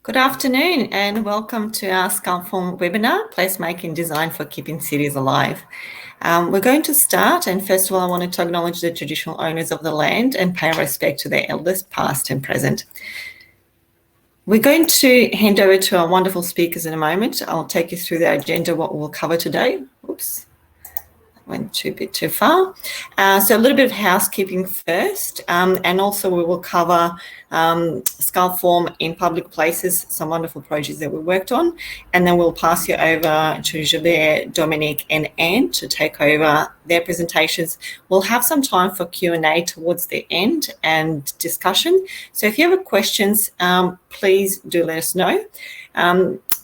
Good afternoon and welcome to our Sculptform webinar, Placemaking Design for Keeping Cities Alive. We're going to start, and first of all I wanted to acknowledge the traditional owners of the land and pay respect to their elders past and present. We're going to hand over to our wonderful speakers in a moment. I'll take you through the agenda, what we'll cover today. Oops. Went a bit too far. So a little bit of housekeeping first, and also we will cover Sculptform in public places, some wonderful projects that we worked on, and then we'll pass you over to Gilbert, Dominique and Anne to take over their presentations. We'll have some time for Q&A towards the end and discussion. So if you have questions, please do let us know.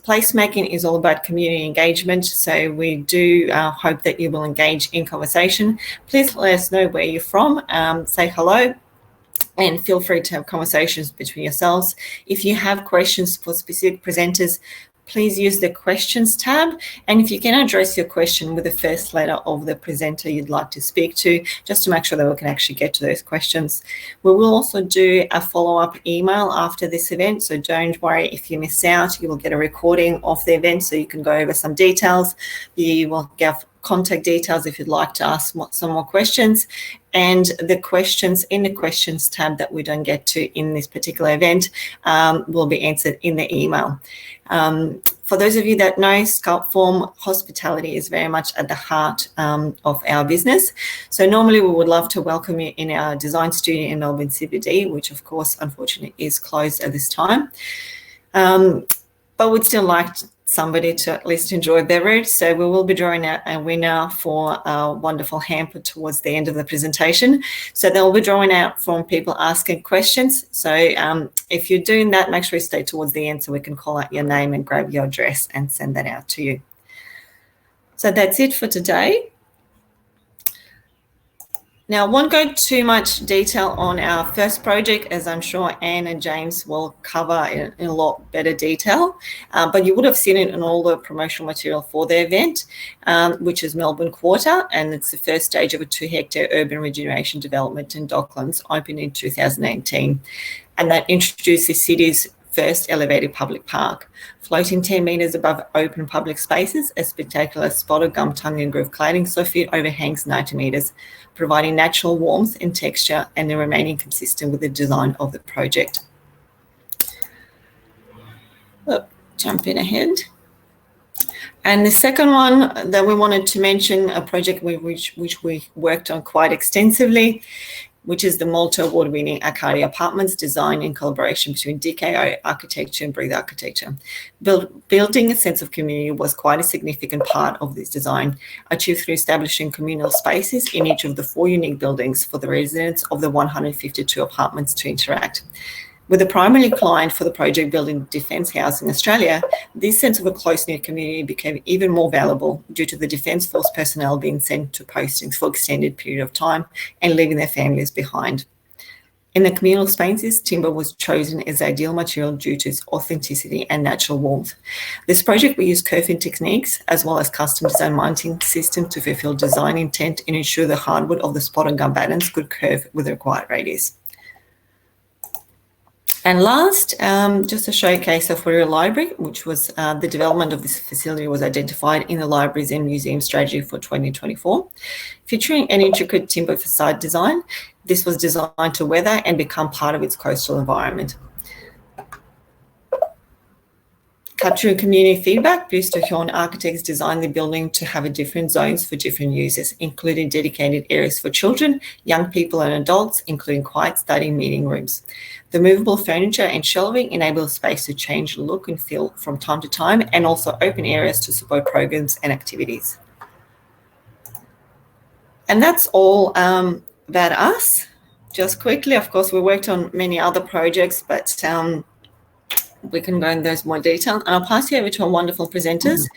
Placemaking is all about community engagement, so we do hope that you will engage in conversation. Please let us know where you're from, say hello, and feel free to have conversations between yourselves. If you have questions for specific presenters, please use the questions tab, and if you can address your question with the first letter of the presenter you'd like to speak to, just to make sure that we can actually get to those questions. We will also do a follow-up email after this event, so don't worry if you miss out. You will get a recording of the event so you can go over some details. You will get contact details if you'd like to ask some more questions, and the questions in the questions tab that we don't get to in this particular event will be answered in the email. For those of you that know, Sculptform hospitality is very much at the heart of our business. So normally we would love to welcome you in our design studio in Melbourne CBD, which of course unfortunately is closed at this time. But we'd still like somebody to at least enjoy a beverage. So we will be drawing out a winner for a wonderful hamper towards the end of the presentation. So they'll be drawing out from people asking questions. So if you're doing that, make sure you stay towards the end so we can call out your name and grab your address and send that out to you. So that's it for today. Now, I won't go too much detail on our first project, as I'm sure Anne and James will cover in a lot better detail, but you would have seen it in all the promotional material for the event, which is Melbourne Quarter, and it's the first stage of a 2-hectare urban regeneration development in Docklands, opened in 2018, and that introduced the city's first elevated public park, floating 10 metres above open public spaces. A spectacular spotted gum tongue and groove cladding soffit overhangs 90 metres, providing natural warmth and texture and remaining consistent with the design of the project. Jumping ahead. And the second one that we wanted to mention, a project which we worked on quite extensively, which is the Malta award-winning Arcadia Apartments, design in collaboration between DKO Architecture and Breathe Architecture. Building a sense of community was quite a significant part of this design, achieved through establishing communal spaces in each of the 4 unique buildings for the residents of the 152 apartments to interact. With the primary client for the project building Defence Housing Australia, this sense of a close-knit community became even more valuable due to the Defence Force personnel being sent to postings for extended period of time and leaving their families behind. In the communal spaces, timber was chosen as ideal material due to its authenticity and natural warmth. This project will use curving techniques as well as custom design mounting system to fulfill design intent and ensure the hardwood of the spot and gum battens could curve with the required radius. And last, just a showcase of Warrior Library, which was the development of this facility was identified in the Libraries and Museum strategy for 2024. Featuring an intricate timber facade design, this was designed to weather and become part of its coastal environment. Capturing community feedback, Buster Horn Architects designed the building to have different zones for different users, including dedicated areas for children, young people and adults, including quiet study meeting rooms. The movable furniture and shelving enable the space to change look and feel from time to time, and also open areas to support programs and activities. And that's all about us. Just quickly, of course, we worked on many other projects, but we can go into those more detail. And I'll pass you over to our wonderful presenters.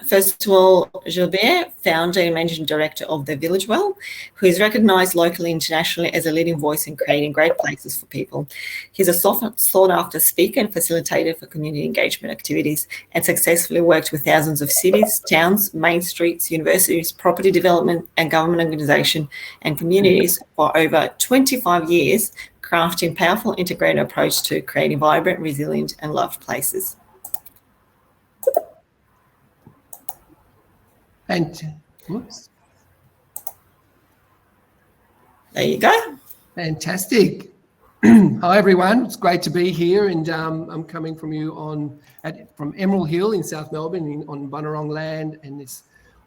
First of all, Gilbert, founder and managing director of The Village Well, who is recognised locally and internationally as a leading voice in creating great places for people. He's a sought-after speaker and facilitator for community engagement activities, and successfully worked with thousands of cities, towns, main streets, universities, property development and government organisations and communities for over 25 years, crafting powerful integrated approach to creating vibrant, resilient and loved places. And whoops. There you go. Fantastic. Hi everyone, it's great to be here, and I'm coming from you from Emerald Hill in South Melbourne on Bunurong land and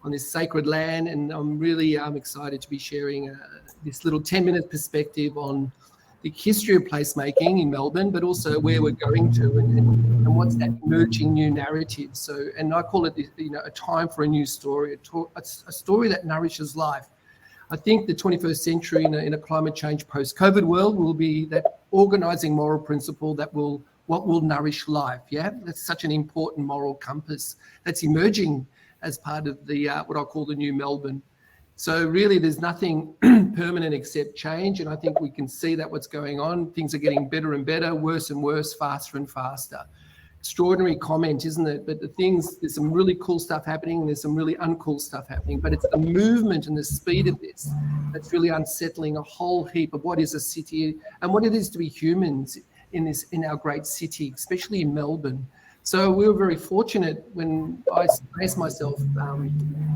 on this sacred land, and I'm really excited to be sharing this little 10-minute perspective on the history of placemaking in Melbourne, but also where we're going to and what's that emerging new narrative. So, and I call it a time for a new story, a story that nourishes life. I think the 21st century in a climate change post-COVID world will be that organising moral principle what will nourish life. Yeah, that's such an important moral compass that's emerging as part of the what I call the new Melbourne. So really, there's nothing permanent except change, and I think we can see that what's going on. Things are getting better and better, worse and worse, faster and faster. Extraordinary comment, isn't it? But there's some really cool stuff happening, and there's some really uncool stuff happening. But it's the movement and the speed of this that's really unsettling a whole heap of what is a city and what it is to be humans in our great city, especially in Melbourne. So we were very fortunate when I placed myself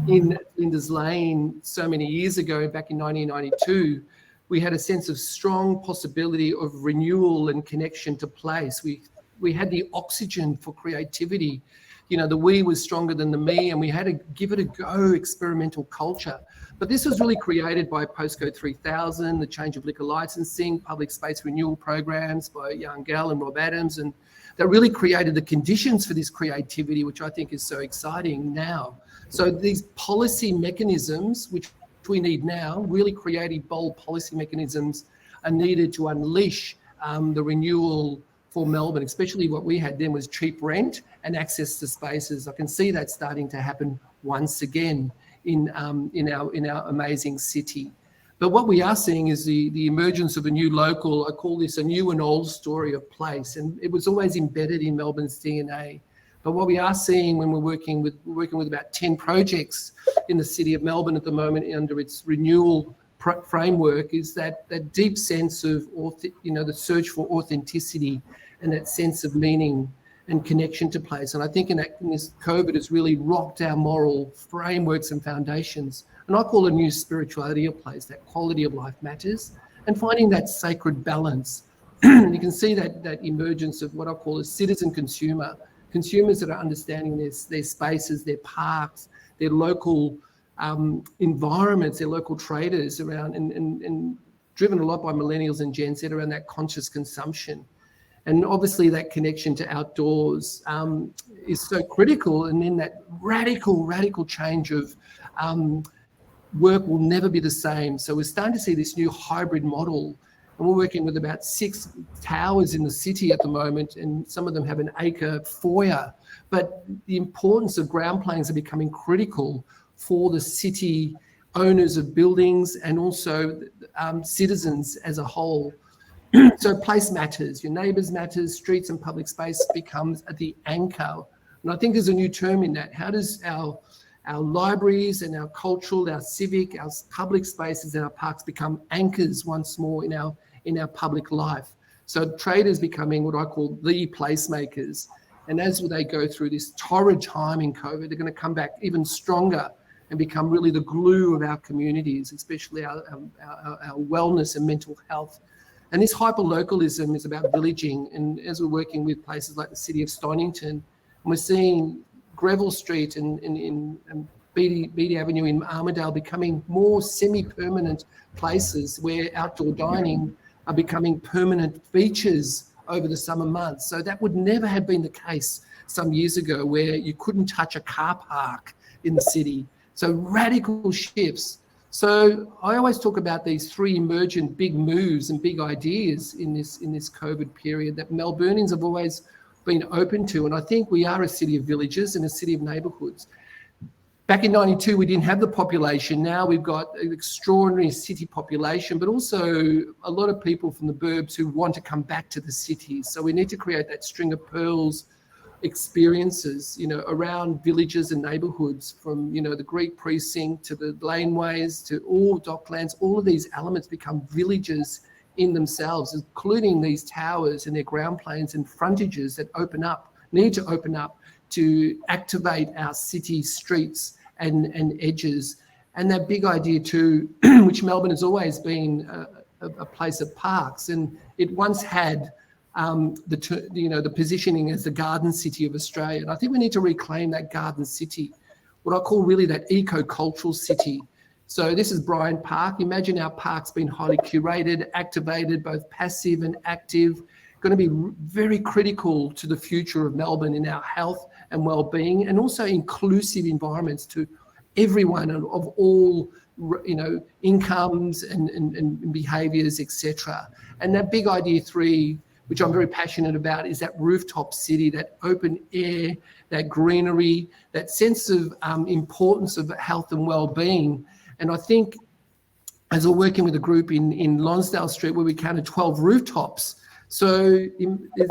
in Flinders Lane so many years ago, back in 1992. We had a sense of strong possibility of renewal and connection to place. We had the oxygen for creativity. The we was stronger than the me, and we had to give it a go, experimental culture. But this was really created by Postcode 3000, the change of liquor licensing, public space renewal programs by Young Gell and Rob Adams, and that really created the conditions for this creativity, which I think is so exciting now. So these policy mechanisms, which we need now, really creative, bold policy mechanisms are needed to unleash the renewal for Melbourne, especially what we had then was cheap rent and access to spaces. I can see that starting to happen once again in our amazing city. But what we are seeing is the emergence of a new local, I call this a new and old story of place, and it was always embedded in Melbourne's DNA. But what we are seeing when we're working with about 10 projects in the city of Melbourne at the moment under its renewal framework is that deep sense of the search for authenticity and that sense of meaning and connection to place. And I think in this COVID has really rocked our moral frameworks and foundations. And I call it a new spirituality of place, that quality of life matters, and finding that sacred balance. You can see that emergence of what I call a citizen consumer, consumers that are understanding their spaces, their parks, their local environments, their local traders around, and driven a lot by millennials and Gen Z around that conscious consumption. And obviously that connection to outdoors is so critical. And then that radical change of work will never be the same. So we're starting to see this new hybrid model, and we're working with about 6 towers in the city at the moment, and some of them have an acre foyer. But the importance of ground planes are becoming critical for the city owners of buildings and also citizens as a whole. So place matters, your neighbours matters, streets and public space becomes the anchor. And I think there's a new term in that. How does our libraries and our cultural, our civic, our public spaces and our parks become anchors once more in our public life? So traders becoming what I call the placemakers. And as they go through this torrid time in COVID, they're going to come back even stronger and become really the glue of our communities, especially our wellness and mental health. And this hyper-localism is about villaging. And as we're working with places like the city of Stonington, and we're seeing Greville Street and Beatty Avenue in Armidale becoming more semi-permanent places where outdoor dining are becoming permanent features over the summer months. So that would never have been the case some years ago, where you couldn't touch a car park in the city. So radical shifts. So I always talk about these 3 emergent big moves and big ideas in this COVID period that Melburnians have always been open to. And I think we are a city of villages and a city of neighbourhoods. Back in 92, we didn't have the population. Now we've got an extraordinary city population, but also a lot of people from the burbs who want to come back to the cities. So we need to create that string of pearls experiences, around villages and neighbourhoods, from, the Greek precinct to the laneways to all docklands. All of these elements become villages in themselves, including these towers and their ground planes and frontages that need to open up to activate our city streets and edges. And that big idea too, which Melbourne has always been a place of parks, and it once had the positioning as the garden city of Australia. And I think we need to reclaim that garden city, what I call really that eco-cultural city. So this is Bryant Park. Imagine our parks being highly curated, activated, both passive and active, going to be very critical to the future of Melbourne in our health and well-being, and also inclusive environments to everyone of all incomes and behaviours, etc. And that big idea 3, which I'm very passionate about, is that rooftop city, that open air, that greenery, that sense of importance of health and well-being. And I think as we're working with a group in Lonsdale Street where we counted 12 rooftops, so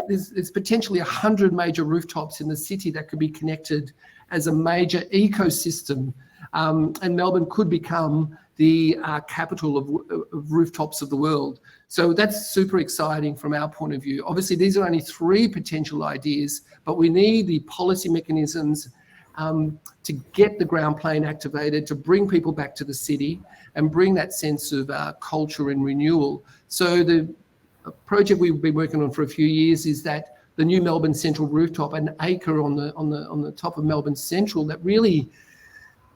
there's potentially 100 major rooftops in the city that could be connected as a major ecosystem. And Melbourne could become the capital of rooftops of the world. So that's super exciting from our point of view. Obviously, these are only 3 potential ideas, but we need the policy mechanisms to get the ground plane activated, to bring people back to the city and bring that sense of culture and renewal. So the project we've been working on for a few years is that the new Melbourne Central rooftop, an acre on the top of Melbourne Central, that really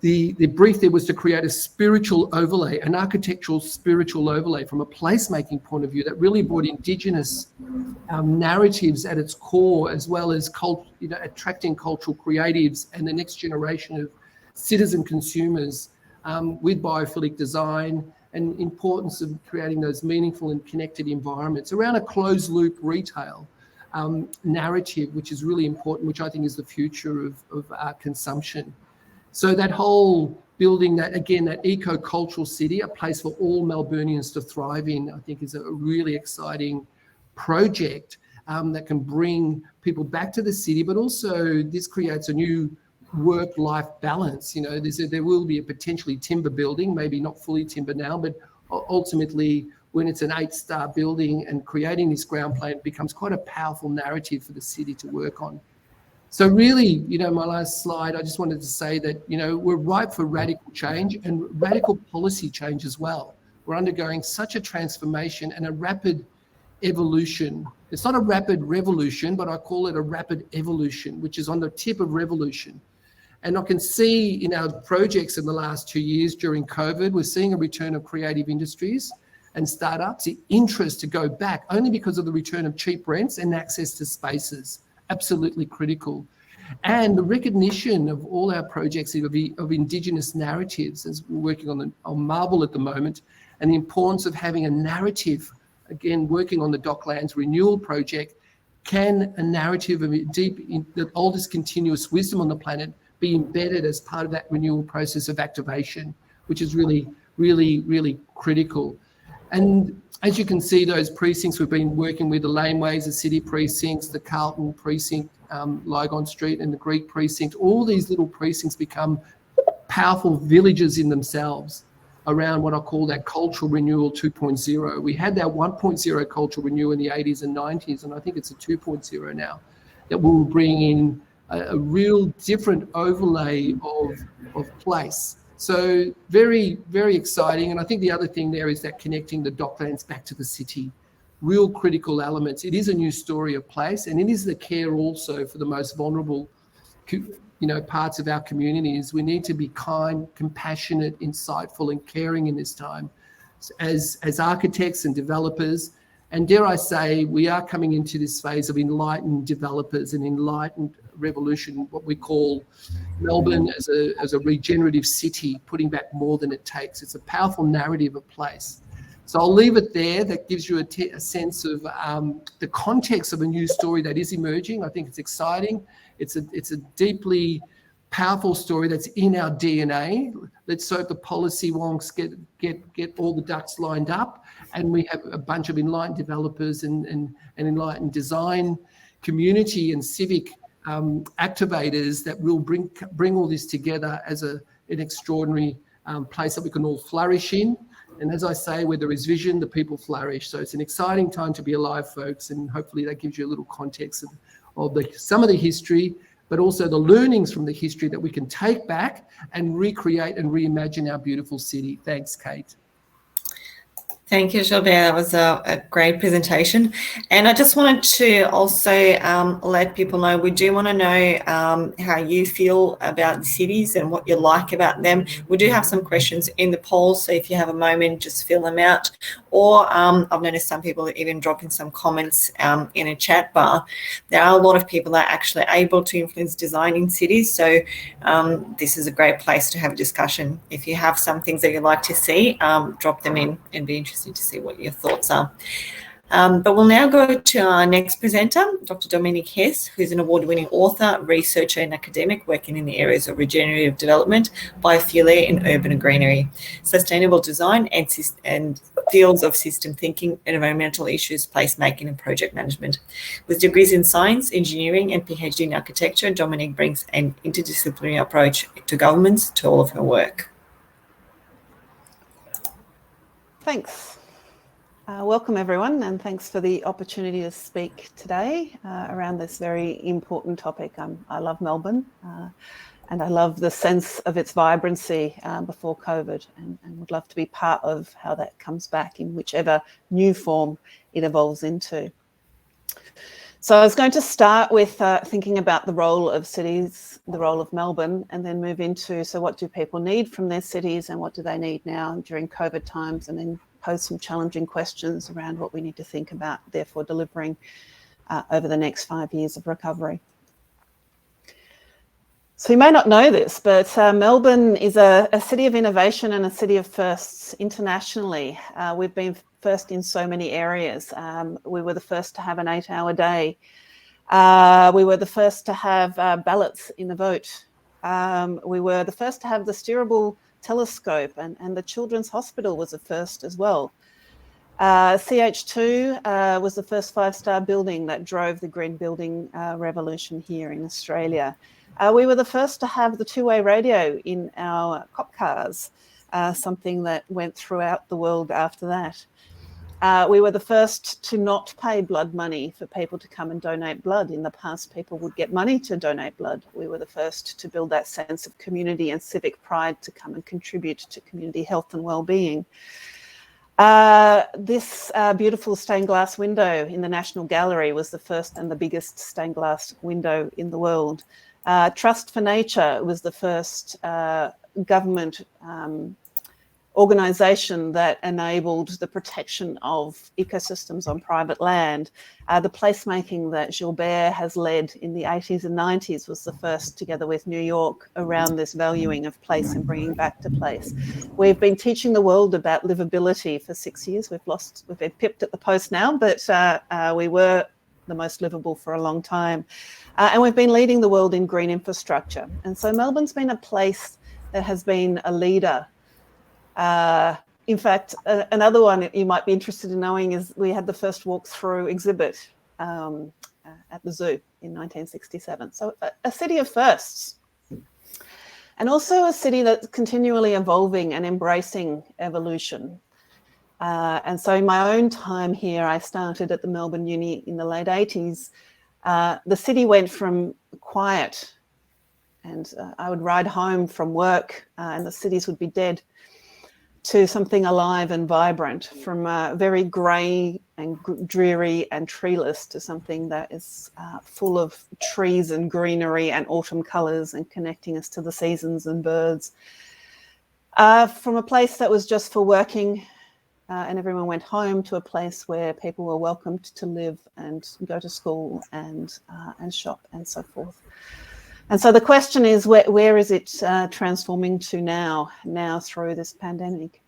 the brief there was to create a spiritual overlay, an architectural spiritual overlay from a placemaking point of view that really brought Indigenous narratives at its core, as well as attracting cultural creatives and the next generation of citizen consumers with biophilic design, and importance of creating those meaningful and connected environments around a closed loop retail narrative, which is really important, which I think is the future of consumption. So that whole building that, again, that eco-cultural city, a place for all Melburnians to thrive in, I think is a really exciting project that can bring people back to the city, but also this creates a new work-life balance. There will be a potentially timber building, maybe not fully timber now, but ultimately when it's an 8-star building and creating this ground plane becomes quite a powerful narrative for the city to work on. So really, my last slide, I just wanted to say that, we're ripe for radical change and radical policy change as well. We're undergoing such a transformation and a rapid evolution. It's not a rapid revolution, but I call it a rapid evolution, which is on the tip of revolution. And I can see in our projects in the last 2 years during COVID, we're seeing a return of creative industries and startups, the interest to go back only because of the return of cheap rents and access to spaces. Absolutely critical. And the recognition of all our projects of Indigenous narratives, as we're working on Marble at the moment, and the importance of having a narrative, again, working on the Docklands Renewal Project, can a narrative of the oldest continuous wisdom on the planet be embedded as part of that renewal process of activation, which is really, really, really critical. And as you can see, those precincts we've been working with, the laneways, the city precincts, the Carlton precinct, Lygon Street and the Greek precinct, all these little precincts become powerful villages in themselves around what I call that cultural renewal 2.0. We had that 1.0 cultural renewal in the 80s and 90s, and I think it's a 2.0 now, that will bring in a real different overlay of place. So very, very exciting. And I think the other thing there is that connecting the Docklands back to the city, real critical elements. It is a new story of place, and it is the care also for the most vulnerable, parts of our communities. We need to be kind, compassionate, insightful, and caring in this time as architects and developers. And dare I say, we are coming into this phase of enlightened developers and enlightened revolution, what we call Melbourne as a regenerative city, putting back more than it takes. It's a powerful narrative of place. So I'll leave it there. That gives you a sense of the context of a new story that is emerging. I think it's exciting. It's a deeply powerful story that's in our DNA. Let's hope the policy wonks get all the ducks lined up, and we have a bunch of enlightened developers and enlightened design community and civic activators that will bring all this together as an extraordinary place that we can all flourish in. And as I say, where there is vision, the people flourish. So it's an exciting time to be alive, folks. And hopefully that gives you a little context of some of the history, but also the learnings from the history that we can take back and recreate and reimagine our beautiful city. Thanks, Kate. Thank you, Gilbert. That was a great presentation. And I just wanted to also let people know, we do want to know how you feel about the cities and what you like about them. We do have some questions in the poll, so if you have a moment, just fill them out. Or I've noticed some people even dropping some comments in a chat bar. There are a lot of people that are actually able to influence design in cities, so this is a great place to have a discussion. If you have some things that you'd like to see, drop them in and be interested to see what your thoughts are. But we'll now go to our next presenter, Dr. Dominique Hess, who's an award-winning author, researcher and academic working in the areas of regenerative development, biofuel and urban greenery, sustainable design and fields of system thinking, environmental issues, placemaking and project management. With degrees in science, engineering and PhD in architecture, Dominique brings an interdisciplinary approach to governments to all of her work. Thanks. Welcome everyone, and thanks for the opportunity to speak today around this very important topic. I love Melbourne and I love the sense of its vibrancy before COVID, and would love to be part of how that comes back in whichever new form it evolves into. So I was going to start with thinking about the role of cities, the role of Melbourne, and then move into, so what do people need from their cities and what do they need now during COVID times, and then pose some challenging questions around what we need to think about, therefore delivering over the next 5 years of recovery. So you may not know this, but Melbourne is a city of innovation and a city of firsts internationally. We've been first in so many areas. We were the first to have an 8-hour day. We were the first to have ballots in the vote. We were the first to have the steerable telescope, and the Children's Hospital was the first as well. CH2 was the first 5-star building that drove the green building revolution here in Australia. We were the first to have the two-way radio in our cop cars, something that went throughout the world after that. We were the first to not pay blood money for people to come and donate blood. In the past, people would get money to donate blood. We were the first to build that sense of community and civic pride to come and contribute to community health and well-being. This beautiful stained glass window in the National Gallery was the first and the biggest stained glass window in the world. Trust for Nature was the first government organisation that enabled the protection of ecosystems on private land. The placemaking that Gilbert has led in the 80s and 90s was the first, together with New York, around this valuing of place and bringing back to place. We've been teaching the world about livability for 6 years. We've been pipped at the post now, but we were the most livable for a long time. And we've been leading the world in green infrastructure. And so Melbourne's been a place that has been a leader. In fact, another one you might be interested in knowing is we had the first walk-through exhibit at the zoo in 1967. So a city of firsts. And also a city that's continually evolving and embracing evolution. And so in my own time here, I started at the Melbourne Uni in the late 80s. The city went from quiet, and I would ride home from work and the cities would be dead, to something alive and vibrant, from very grey and dreary and treeless to something that is full of trees and greenery and autumn colours and connecting us to the seasons and birds. From a place that was just for working and everyone went home, to a place where people were welcomed to live and go to school and shop and so forth. And so the question is, where is it transforming to now through this pandemic?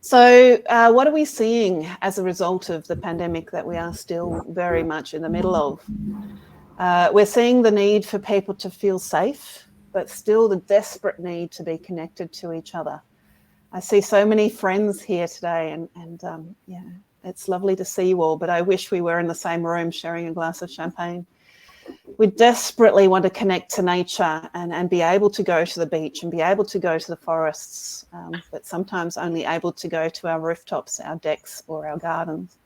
So what are we seeing as a result of the pandemic that we are still very much in the middle of? We're seeing the need for people to feel safe, but still the desperate need to be connected to each other. I see so many friends here today, and yeah, it's lovely to see you all, but I wish we were in the same room sharing a glass of champagne. we desperately want to connect to nature and be able to go to the beach and be able to go to the forests, but sometimes only able to go to our rooftops, our decks, or our gardens.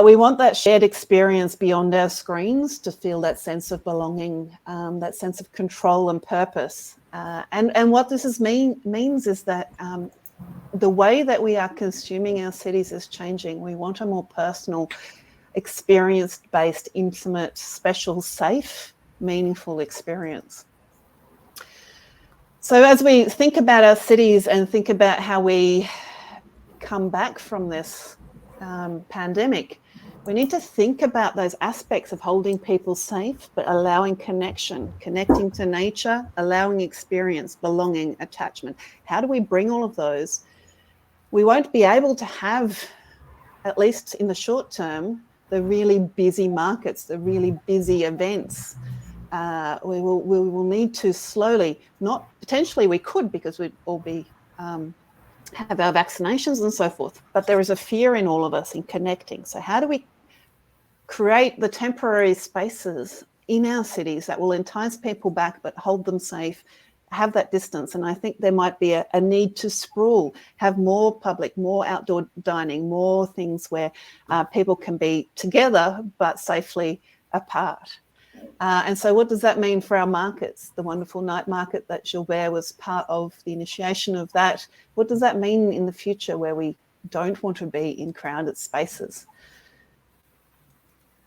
We want that shared experience beyond our screens to feel that sense of belonging, that sense of control and purpose. And what this means is that the way that we are consuming our cities is changing. We want a more personal, experience-based, intimate, special, safe, meaningful experience. So as we think about our cities and think about how we come back from this pandemic, we need to think about those aspects of holding people safe, but allowing connection, connecting to nature, allowing experience, belonging, attachment. How do we bring all of those? We won't be able to have, at least in the short term, the really busy markets, the really busy events. We will need to slowly, not potentially we could, because we'd all be have our vaccinations and so forth, but there is a fear in all of us in connecting. So how do we create the temporary spaces in our cities that will entice people back but hold them safe, have that distance? And I think there might be a need to sprawl, have more public, more outdoor dining, more things where people can be together but safely apart. And so what does that mean for our markets? The wonderful night market that Gilbert was part of the initiation of that. What does that mean in the future where we don't want to be in crowded spaces?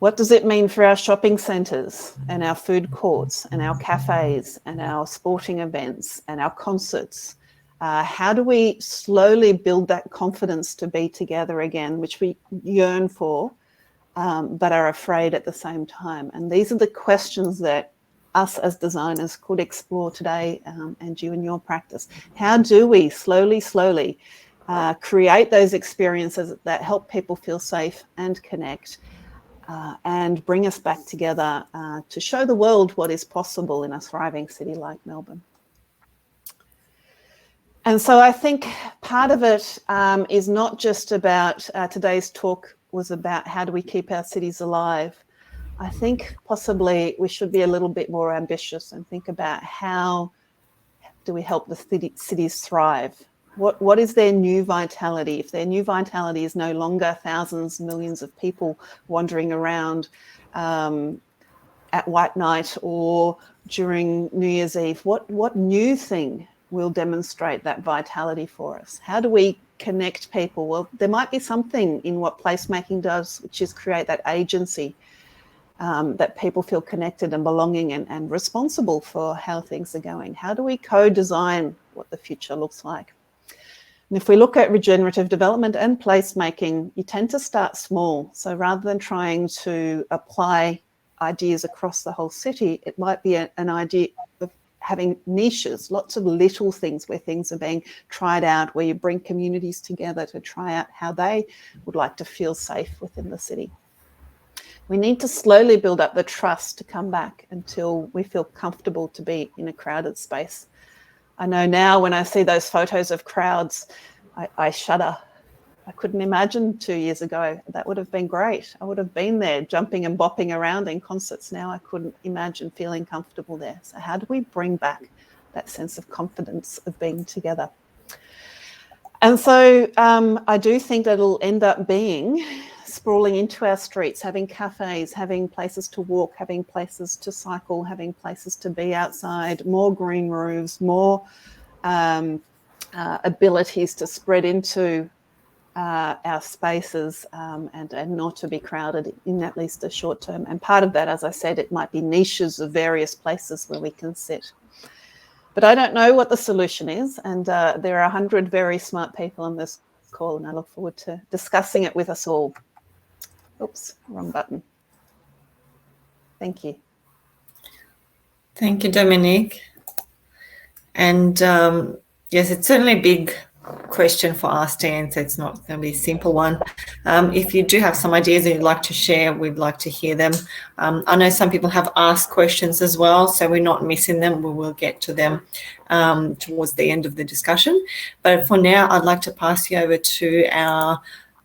What does it mean for our shopping centres and our food courts and our cafes and our sporting events and our concerts? How do we slowly build that confidence to be together again, which we yearn for, but are afraid at the same time? And these are the questions that us as designers could explore today, and you in your practice. How do we slowly create those experiences that help people feel safe and connect, and bring us back together to show the world what is possible in a thriving city like Melbourne? And so I think part of it is not just about, today's talk was about how do we keep our cities alive. I think possibly we should be a little bit more ambitious and think about how do we help the cities thrive. What is their new vitality? If their new vitality is no longer thousands, millions of people wandering around at white night or during New Year's Eve, what new thing will demonstrate that vitality for us? How do we connect people? Well, there might be something in what placemaking does, which is create that agency, that people feel connected and belonging and responsible for how things are going. How do we co-design what the future looks like? And if we look at regenerative development and placemaking, you tend to start small. So rather than trying to apply ideas across the whole city, it might be an idea of having niches, lots of little things where things are being tried out, where you bring communities together to try out how they would like to feel safe within the city. We need to slowly build up the trust to come back until we feel comfortable to be in a crowded space. I know now when I see those photos of crowds, I shudder. I couldn't imagine 2 years ago. That would have been great. I would have been there jumping and bopping around in concerts. Now I couldn't imagine feeling comfortable there. So how do we bring back that sense of confidence of being together? And so I do think that it'll end up being sprawling into our streets, having cafes, having places to walk, having places to cycle, having places to be outside, more green roofs, more abilities to spread into our spaces and not to be crowded in at least the short term. And part of that, as I said, it might be niches of various places where we can sit. But I don't know what the solution is. And there are 100 very smart people on this call, and I look forward to discussing it with us all. Oops, wrong button. Thank you. Thank you, Dominique. And yes, it's certainly a big question for us to answer. It's not going to be a simple one. If you do have some ideas that you'd like to share, we'd like to hear them. I know some people have asked questions as well, so we're not missing them. We will get to them towards the end of the discussion. But for now, I'd like to pass you over to our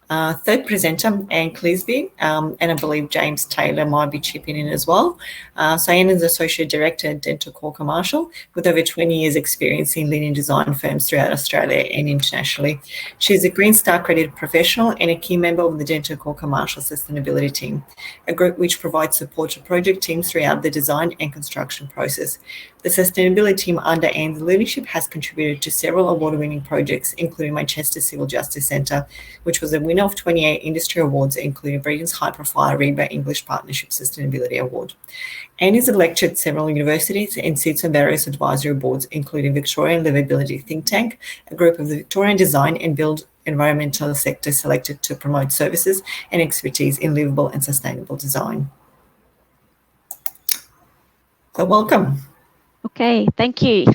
Third presenter, Anne Clisby, and I believe James Taylor might be chipping in as well. So Anne is Associate Director at Dental Core Commercial with over 20 years experience in leading design firms throughout Australia and internationally. She's a Green Star accredited professional and a key member of the Dental Core Commercial Sustainability Team, a group which provides support to project teams throughout the design and construction process. The sustainability team under Anne's leadership has contributed to several award-winning projects, including Manchester Civil Justice Centre, which was a winner of 28 industry awards, including Britain's high-profile REBA English Partnership Sustainability Award. Anne is a lecturer at several universities and sits on various advisory boards, including Victorian Livability Think Tank, a group of the Victorian design and build environmental sector selected to promote services and expertise in livable and sustainable design. So welcome. Okay, thank you.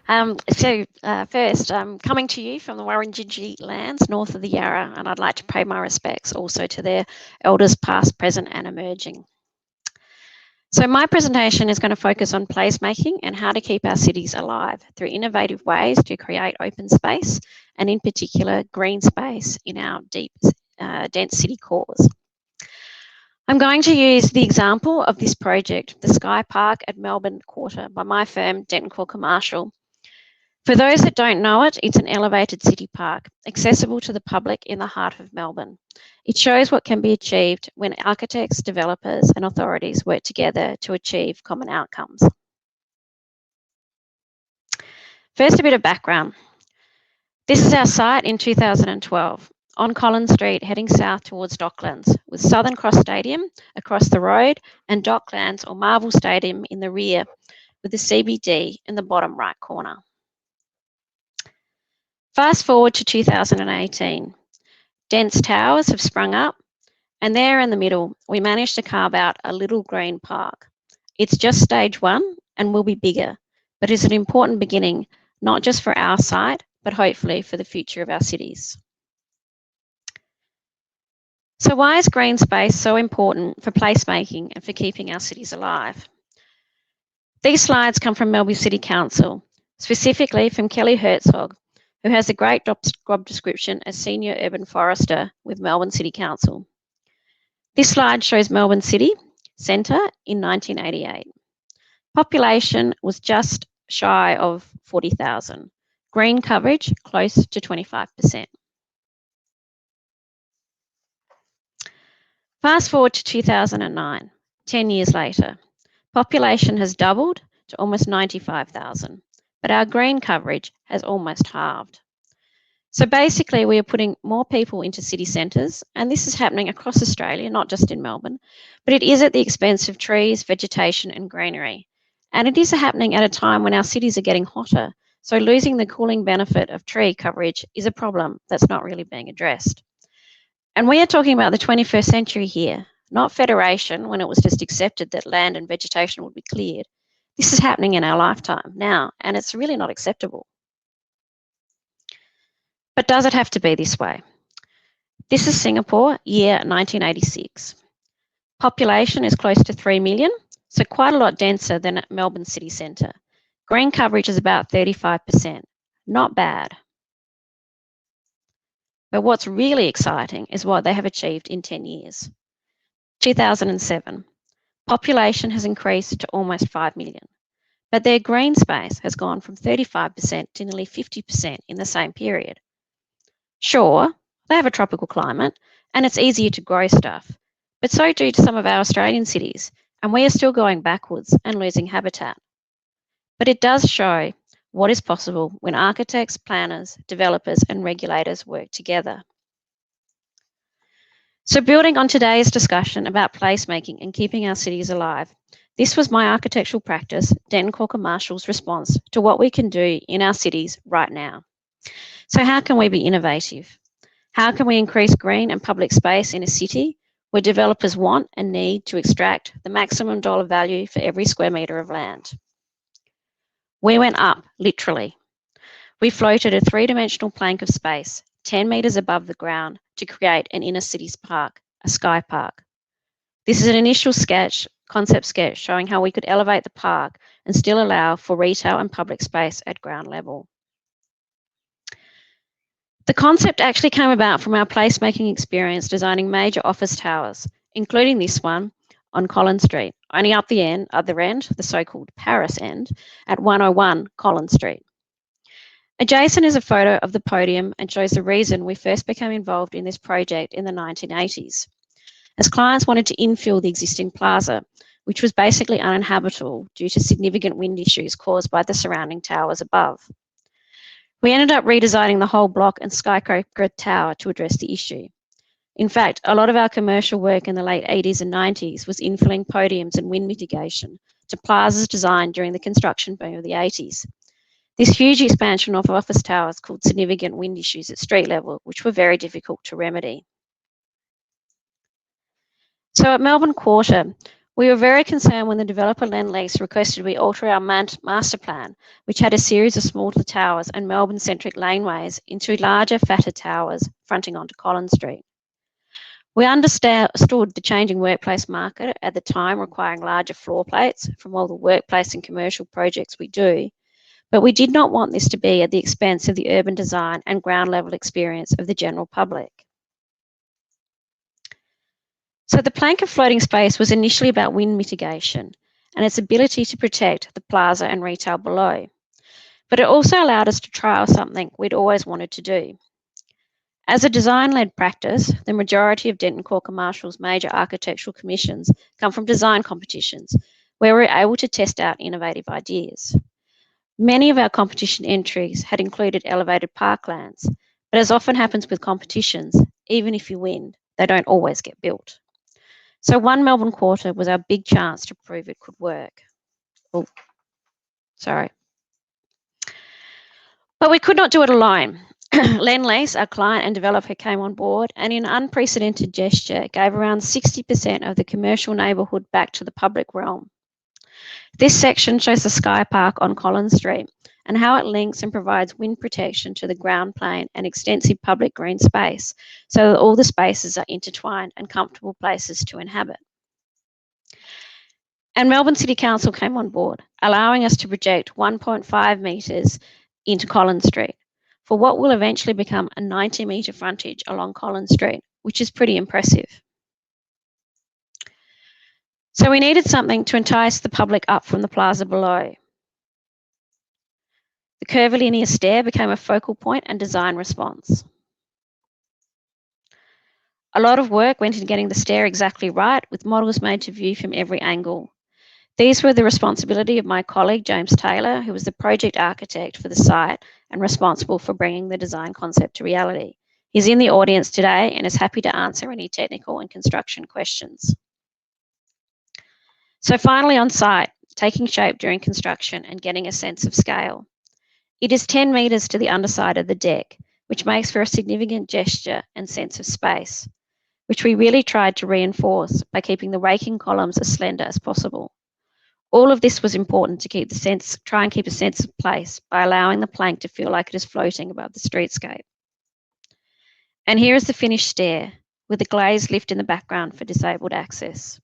First, I'm coming to you from the Wurundjeri lands north of the Yarra, and I'd like to pay my respects also to their elders past, present and emerging. So my presentation is going to focus on placemaking and how to keep our cities alive through innovative ways to create open space and in particular green space in our deep, dense city cores. I'm going to use the example of this project, the Sky Park at Melbourne Quarter by my firm, Dental Commercial. For those that don't know it, it's an elevated city park, accessible to the public in the heart of Melbourne. It shows what can be achieved when architects, developers and authorities work together to achieve common outcomes. First, a bit of background. This is our site in 2012. On Collins Street, heading south towards Docklands, with Southern Cross Stadium across the road and Docklands or Marvel Stadium in the rear, with the CBD in the bottom right corner. Fast forward to 2018. Dense towers have sprung up, and there in the middle, we managed to carve out a little green park. It's just stage one and will be bigger, but it's an important beginning, not just for our site, but hopefully for the future of our cities. So why is green space so important for placemaking and for keeping our cities alive? These slides come from Melbourne City Council, specifically from Kelly Herzog, who has a great job description as Senior Urban Forester with Melbourne City Council. This slide shows Melbourne City Centre in 1988. Population was just shy of 40,000. Green coverage close to 25%. Fast forward to 2009, 10 years later. Population has doubled to almost 95,000, but our green coverage has almost halved. So basically, we are putting more people into city centres, and this is happening across Australia, not just in Melbourne, but it is at the expense of trees, vegetation and greenery. And it is happening at a time when our cities are getting hotter, so losing the cooling benefit of tree coverage is a problem that's not really being addressed. And we are talking about the 21st century here, not federation when it was just accepted that land and vegetation would be cleared. This is happening in our lifetime now, and it's really not acceptable. But does it have to be this way? This is Singapore, year 1986. Population is close to 3 million, so quite a lot denser than at Melbourne City Centre. Green coverage is about 35%, not bad. But what's really exciting is what they have achieved in 10 years. 2007, population has increased to almost 5 million, but their green space has gone from 35% to nearly 50% in the same period. Sure, they have a tropical climate and it's easier to grow stuff, but so do some of our Australian cities, and we are still going backwards and losing habitat. But it does show what is possible when architects, planners, developers and regulators work together. So building on today's discussion about placemaking and keeping our cities alive, this was my architectural practice, Dental Commercial's response to what we can do in our cities right now. So how can we be innovative? How can we increase green and public space in a city where developers want and need to extract the maximum dollar value for every square metre of land? We went up, literally. We floated a three-dimensional plank of space, 10 metres above the ground, to create an inner cities park, a sky park. This is an initial sketch, concept sketch, showing how we could elevate the park and still allow for retail and public space at ground level. The concept actually came about from our placemaking experience designing major office towers, including this one on Collins Street, only up the other end, the so-called Paris end, at 101 Collins Street. Adjacent is a photo of the podium and shows the reason we first became involved in this project in the 1980s, as clients wanted to infill the existing plaza, which was basically uninhabitable due to significant wind issues caused by the surrounding towers above. We ended up redesigning the whole block and skyscraper tower to address the issue. In fact, a lot of our commercial work in the late 80s and 90s was infilling podiums and wind mitigation to plazas designed during the construction boom of the 80s. This huge expansion of office towers caused significant wind issues at street level, which were very difficult to remedy. So at Melbourne Quarter, we were very concerned when the developer Lendlease requested we alter our master plan, which had a series of smaller towers and Melbourne-centric laneways, into larger, fatter towers fronting onto Collins Street. We understood the changing workplace market at the time requiring larger floor plates from all the workplace and commercial projects we do, but we did not want this to be at the expense of the urban design and ground level experience of the general public. So the plank of floating space was initially about wind mitigation and its ability to protect the plaza and retail below. But it also allowed us to trial something we'd always wanted to do. As a design-led practice, the majority of Denton Corker Marshall's major architectural commissions come from design competitions, where we're able to test out innovative ideas. Many of our competition entries had included elevated parklands, but as often happens with competitions, even if you win, they don't always get built. So One Melbourne Quarter was our big chance to prove it could work. Oh, sorry. But we could not do it alone. Lendlease, our client and developer, came on board and in unprecedented gesture gave around 60% of the commercial neighbourhood back to the public realm. This section shows the Sky Park on Collins Street and how it links and provides wind protection to the ground plane and extensive public green space so that all the spaces are intertwined and comfortable places to inhabit. And Melbourne City Council came on board, allowing us to project 1.5 metres into Collins Street for what will eventually become a 90-metre frontage along Collins Street, which is pretty impressive. So we needed something to entice the public up from the plaza below. The curvilinear stair became a focal point and design response. A lot of work went into getting the stair exactly right, with models made to view from every angle. These were the responsibility of my colleague, James Taylor, who was the project architect for the site and responsible for bringing the design concept to reality. He's in the audience today and is happy to answer any technical and construction questions. So finally on site, taking shape during construction and getting a sense of scale. It is 10 metres to the underside of the deck, which makes for a significant gesture and sense of space, which we really tried to reinforce by keeping the raking columns as slender as possible. All of this was important to try and keep a sense of place by allowing the plank to feel like it is floating above the streetscape. And here is the finished stair with the glazed lift in the background for disabled access.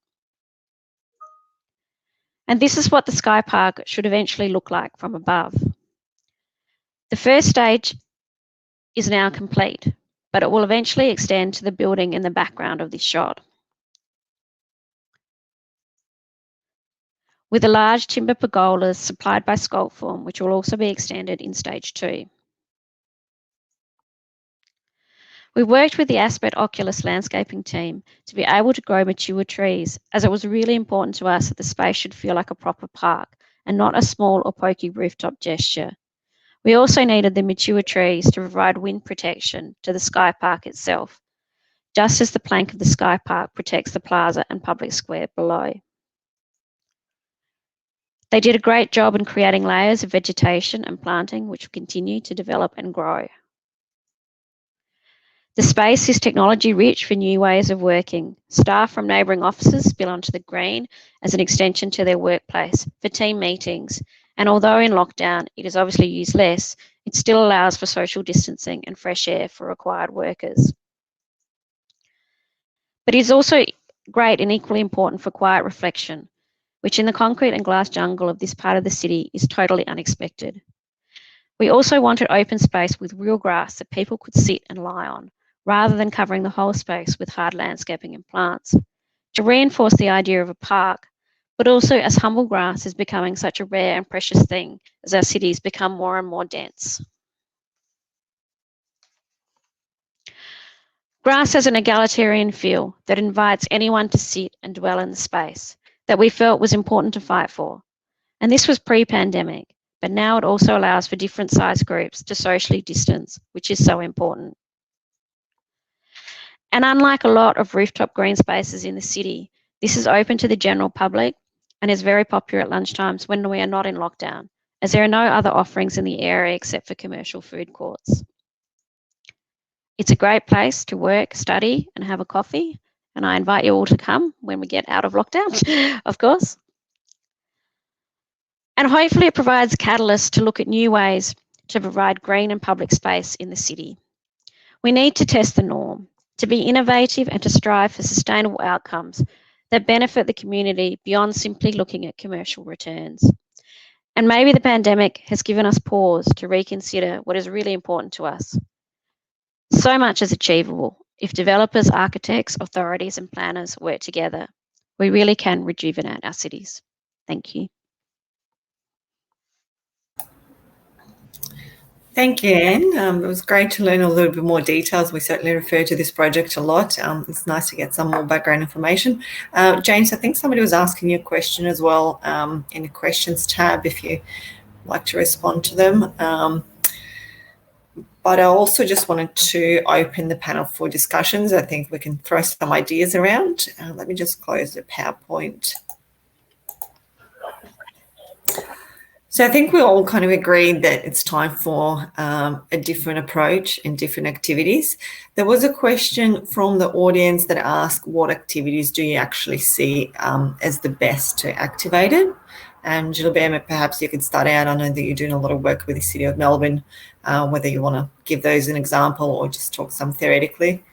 And this is what the Sky Park should eventually look like from above. The first stage is now complete, but it will eventually extend to the building in the background of this shot, with the large timber pergolas supplied by Sculptform, which will also be extended in stage 2. We worked with the Aspect Oculus landscaping team to be able to grow mature trees, as it was really important to us that the space should feel like a proper park and not a small or pokey rooftop gesture. We also needed the mature trees to provide wind protection to the Sky Park itself, just as the plank of the Sky Park protects the plaza and public square below. They did a great job in creating layers of vegetation and planting, which will continue to develop and grow. The space is technology rich for new ways of working. Staff from neighbouring offices spill onto the green as an extension to their workplace for team meetings. And although in lockdown it is obviously used less, it still allows for social distancing and fresh air for required workers. But it is also great and equally important for quiet reflection, which in the concrete and glass jungle of this part of the city is totally unexpected. We also wanted open space with real grass that people could sit and lie on, rather than covering the whole space with hard landscaping and plants, to reinforce the idea of a park, but also as humble grass is becoming such a rare and precious thing as our cities become more and more dense. Grass has an egalitarian feel that invites anyone to sit and dwell in the space that we felt was important to fight for. And this was pre-pandemic, but now it also allows for different size groups to socially distance, which is so important. And unlike a lot of rooftop green spaces in the city, this is open to the general public and is very popular at lunchtimes when we are not in lockdown, as there are no other offerings in the area except for commercial food courts. It's a great place to work, study, and have a coffee, and I invite you all to come when we get out of lockdown, of course. And hopefully it provides catalysts to look at new ways to provide green and public space in the city. We need to test the norm, to be innovative and to strive for sustainable outcomes that benefit the community beyond simply looking at commercial returns. And maybe the pandemic has given us pause to reconsider what is really important to us. So much is achievable if developers, architects, authorities and planners work together. We really can rejuvenate our cities. Thank you. Thank you, Anne. It was great to learn a little bit more details. We certainly refer to this project a lot. It's nice to get some more background information. James, I think somebody was asking you a question as well in the questions tab, if you like to respond to them. But I also just wanted to open the panel for discussions. I think we can throw some ideas around. Let me just close the PowerPoint. So I think we all kind of agreed that it's time for a different approach and different activities. There was a question from the audience that asked, what activities do you actually see as the best to activate it? And Gilbert, perhaps you could start out. I know that you're doing a lot of work with the City of Melbourne, whether you want to give those an example or just talk some theoretically.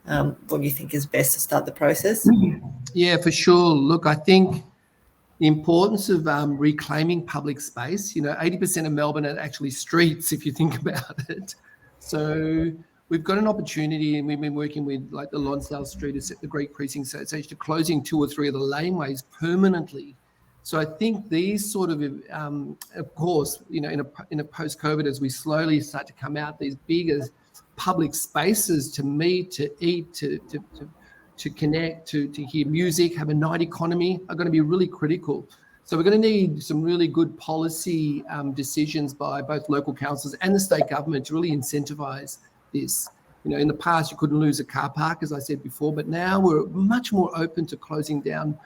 What do you think is best to start the process? Yeah, for sure. Look, I think the importance of reclaiming public space, 80% of Melbourne are actually streets, if you think about it. So we've got an opportunity, and we've been working with like the Lonsdale Street, the Greek Precinct Association, closing 2 or 3 of the laneways permanently. So I think these sort of course, in a post-COVID, as we slowly start to come out, these bigger public spaces to meet, to eat, to connect, to hear music, have a night economy are going to be really critical. So we're going to need some really good policy decisions by both local councils and the state government to really incentivise this. In the past, you couldn't lose a car park, as I said before, but now we're much more open to closing down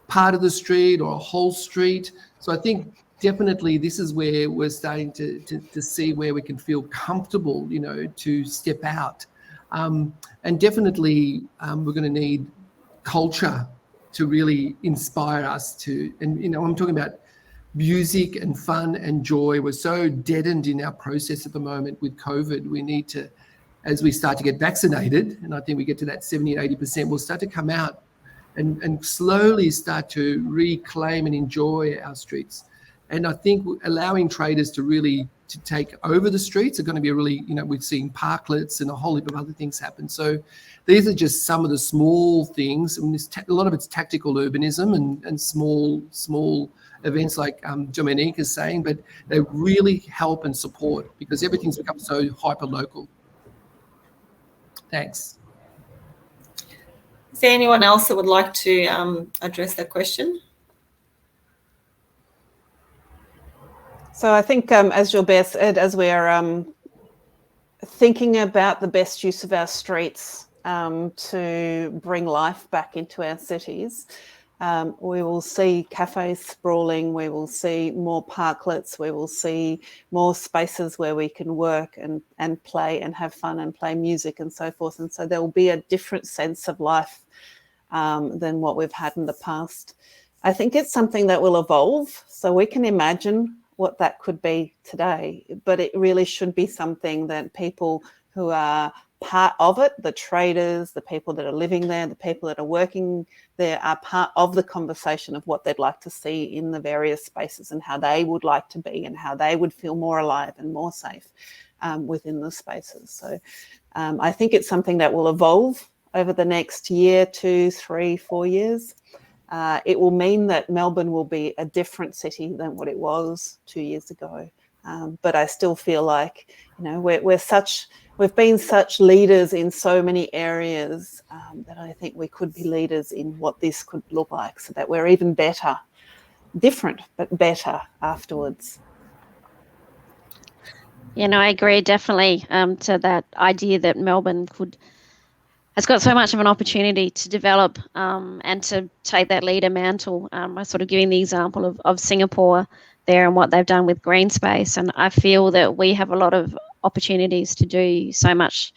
part of the street or a whole street. So I think definitely this is where we're starting to see where we can feel comfortable, to step out. And definitely we're going to need culture to really inspire us to, and I'm talking about music and fun and joy. We're so deadened in our process at the moment with COVID. We need to, as we start to get vaccinated, and I think we get to that 70 and 80%, we'll start to come out and slowly start to reclaim and enjoy our streets. And I think allowing traders to take over the streets are going to be we've seen parklets and a whole heap of other things happen. So these are just some of the small things. I mean, a lot of it's tactical urbanism and small events like Dominique is saying, but they really help and support because everything's become so hyper-local. Thanks. Is there anyone else that would like to address that question? So I think, as Gilbert said, as we are thinking about the best use of our streets to bring life back into our cities, we will see cafes sprawling, we will see more parklets, we will see more spaces where we can work and play and have fun and play music and so forth. And so there will be a different sense of life than what we've had in the past. I think it's something that will evolve, so we can imagine what that could be today, but it really should be something that people who are part of it. The traders, the people that are living there, the people that are working there are part of the conversation of what they'd like to see in the various spaces and how they would like to be and how they would feel more alive and more safe within the spaces. So I think it's something that will evolve over the next year, 2, 3, 4 years. It will mean that Melbourne will be a different city than what it was 2 years ago. But I still feel like, you know, we've been such leaders in so many areas that I think we could be leaders in what this could look like, so that we're even better, different, but better afterwards. Yeah, no, I agree definitely to that idea that Melbourne has got so much of an opportunity to develop and to take that leader mantle. I sort of giving the example of Singapore there and what they've done with green space, and I feel that we have a lot of opportunities to do so much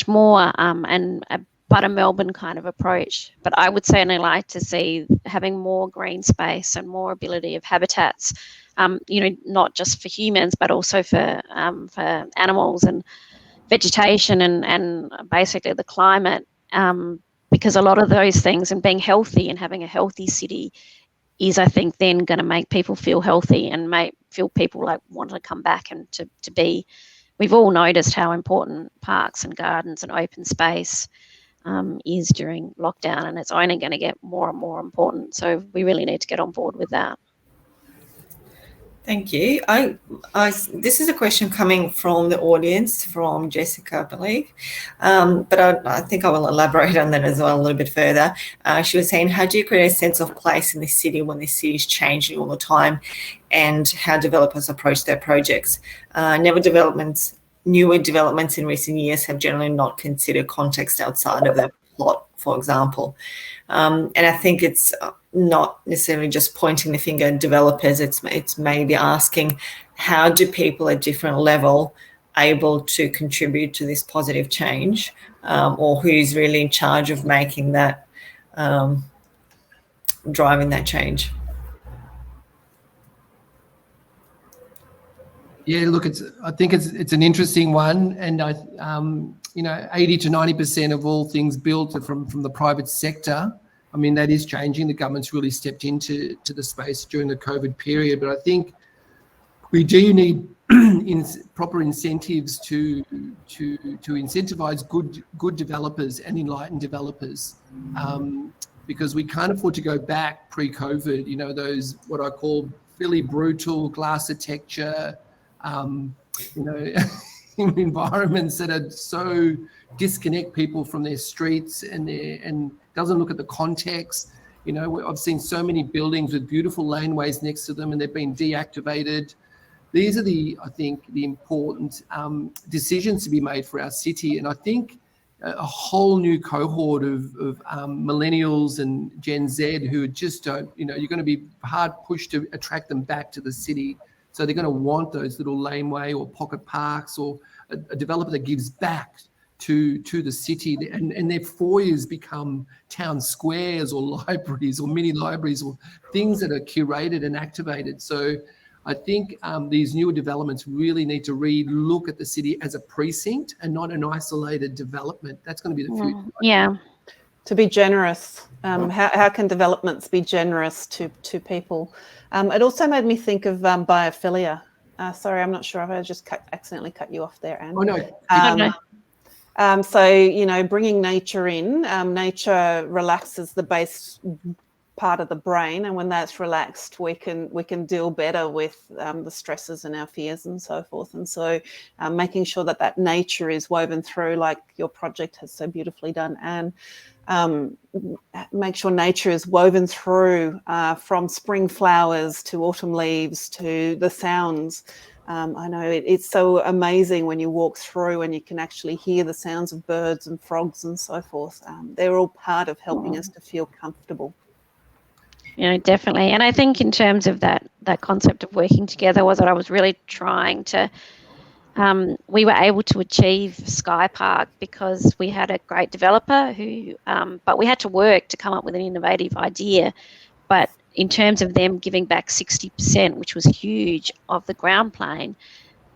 more and but a Melbourne kind of approach. But I would certainly like to see having more green space and more ability of habitats, you know, not just for humans but also for animals and vegetation and basically the climate, because a lot of those things and being healthy and having a healthy city is, I think, then going to make people feel healthy and feel people like want to come back and to be. We've all noticed how important parks and gardens and open space is during lockdown, and it's only going to get more and more important. So we really need to get on board with that. Thank you. This is a question coming from the audience, from Jessica, I believe, but I think I will elaborate on that as well a little bit further. She was saying, how do you create a sense of place in the city when the city is changing all the time, and how developers approach their projects? Newer developments in recent years have generally not considered context outside of their plot, for example. And I think it's not necessarily just pointing the finger at developers. It's maybe asking, how do people at different level able to contribute to this positive change, or who's really in charge of making that, driving that change? Yeah, look, I think it's an interesting one, and you know, 80 to 90% of all things built are from the private sector. I mean, that is changing. The government's really stepped into the space during the COVID period, but I think we do need proper incentives to incentivize good developers and enlightened developers, because we can't afford to go back pre-COVID. You know, those what I call really brutal glass architecture, you know, environments that are so disconnect people from their streets and doesn't look at the context. You know, I've seen so many buildings with beautiful laneways next to them and they've been deactivated. These are I think, the important decisions to be made for our city. And I think a whole new cohort of millennials and Gen Z who just don't, you know, you're going to be hard pushed to attract them back to the city. So they're going to want those little laneway or pocket parks, or a developer that gives back to the city, and their foyers become town squares or libraries or mini libraries or things that are curated and activated. So I think these newer developments really need to look at the city as a precinct and not an isolated development. That's going to be the future. Yeah. To be generous. How can developments be generous to people? It also made me think of biophilia. Sorry, I'm not sure if I just accidentally cut you off there, Anne. Oh, no. So, you know, bringing nature in, nature relaxes the base part of the brain, and when that's relaxed, we can deal better with the stresses and our fears and so forth. And so making sure that nature is woven through, like your project has so beautifully done, and make sure nature is woven through from spring flowers to autumn leaves to the sounds. I know it's so amazing when you walk through and you can actually hear the sounds of birds and frogs and so forth. They're all part of helping us to feel comfortable. You know, definitely. And I think in terms of that concept of working together was what I was really trying to, we were able to achieve Sky Park because we had a great developer who, but we had to work to come up with an innovative idea. But in terms of them giving back 60%, which was huge, of the ground plane,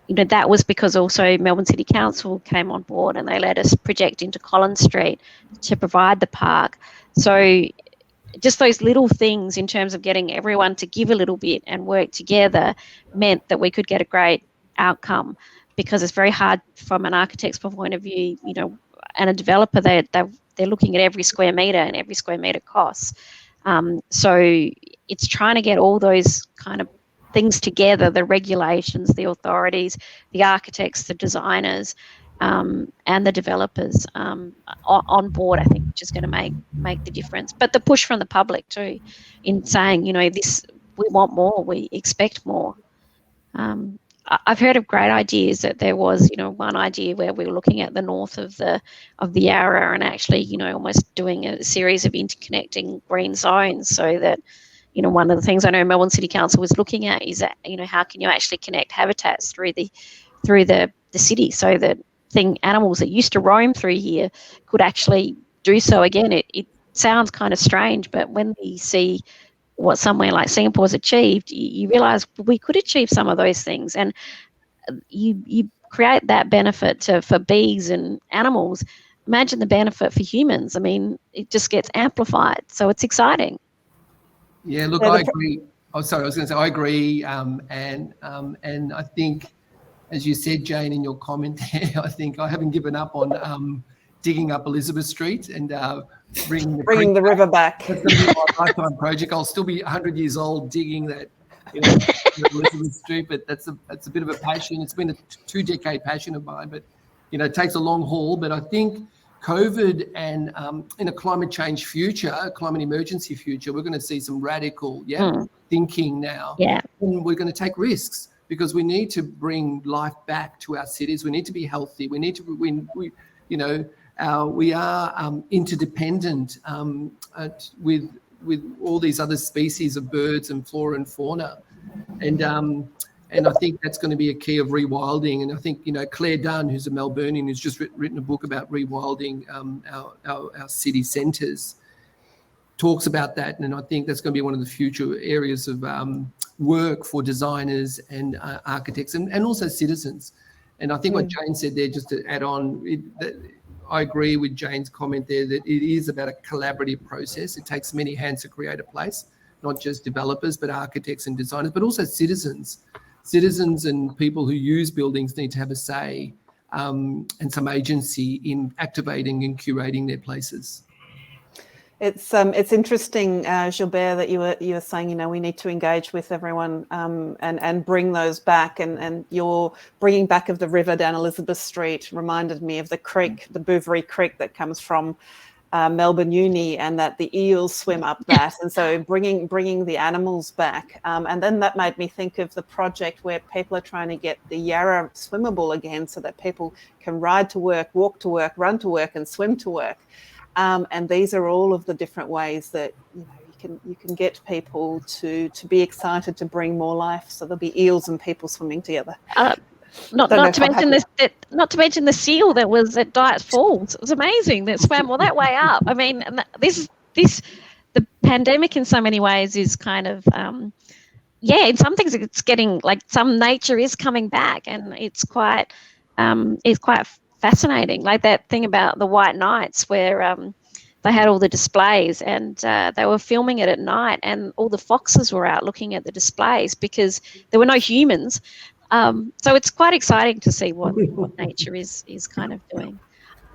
that was because also Melbourne City Council came on board and they let us project into Collins Street to provide the park. So just those little things in terms of getting everyone to give a little bit and work together meant that we could get a great outcome, because it's very hard from an architect's point of view, and a developer, they're looking at every square metre and every square metre costs. So it's trying to get all those kind of things together, the regulations, the authorities, the architects, the designers, and the developers on board, I think, which is going to make the difference. But the push from the public too, in saying, this, we want more, we expect more. I've heard of great ideas. That there was, one idea where we were looking at the north of the Yarra and actually, almost doing a series of interconnecting green zones, so that, one of the things I know Melbourne City Council was looking at is that, how can you actually connect habitats through the city, so that animals that used to roam through here could actually do so again. It sounds kind of strange, but when we see what somewhere like Singapore's achieved, you realise we could achieve some of those things, and you create that benefit for bees and animals. Imagine the benefit for humans. I mean, it just gets amplified, so it's exciting. Yeah, look, I agree. Oh, sorry, I was going to say I agree, and I think, as you said, Jane, in your comment there, I think I haven't given up on digging up Elizabeth Street and bringing the river back. That's going to be my lifetime project. I'll still be 100 years old digging that, Elizabeth Street. But that's a bit of a passion. It's been a 2-decade passion of mine, but it takes a long haul. But I think COVID and in a climate change future, a climate emergency future, we're going to see some radical thinking now. Yeah, and we're going to take risks, because we need to bring life back to our cities. We need to be healthy. We need to we are interdependent with all these other species of birds and flora and fauna, and I think that's going to be a key of rewilding. And I think Claire Dunn, who's a Melburnian, who's just written a book about rewilding our city centres, talks about that, and I think that's going to be one of the future areas of work for designers and architects and also citizens. And I think what Jane said there, just to add on, I agree with Jane's comment there that it is about a collaborative process. It takes many hands to create a place, not just developers, but architects and designers, but also citizens. Citizens and people who use buildings need to have a say and some agency in activating and curating their places. It's interesting, Gilbert, that you were saying, we need to engage with everyone and bring those back. And your bringing back of the river down Elizabeth Street reminded me of the creek, the Bouverie Creek that comes from Melbourne Uni, and that the eels swim up that. And so bringing the animals back. And then that made me think of the project where people are trying to get the Yarra swimmable again, so that people can ride to work, walk to work, run to work, and swim to work. And these are all of the different ways that you can get people to be excited to bring more life. So there'll be eels and people swimming together. Not to mention the seal that was at Diet Falls. It was amazing. That swam all that way up. I mean, the pandemic in so many ways is kind of in some things it's getting like some nature is coming back, and it's quite fascinating, like that thing about the White Nights where they had all the displays, and they were filming it at night, and all the foxes were out looking at the displays because there were no humans. So it's quite exciting to see what nature is kind of doing.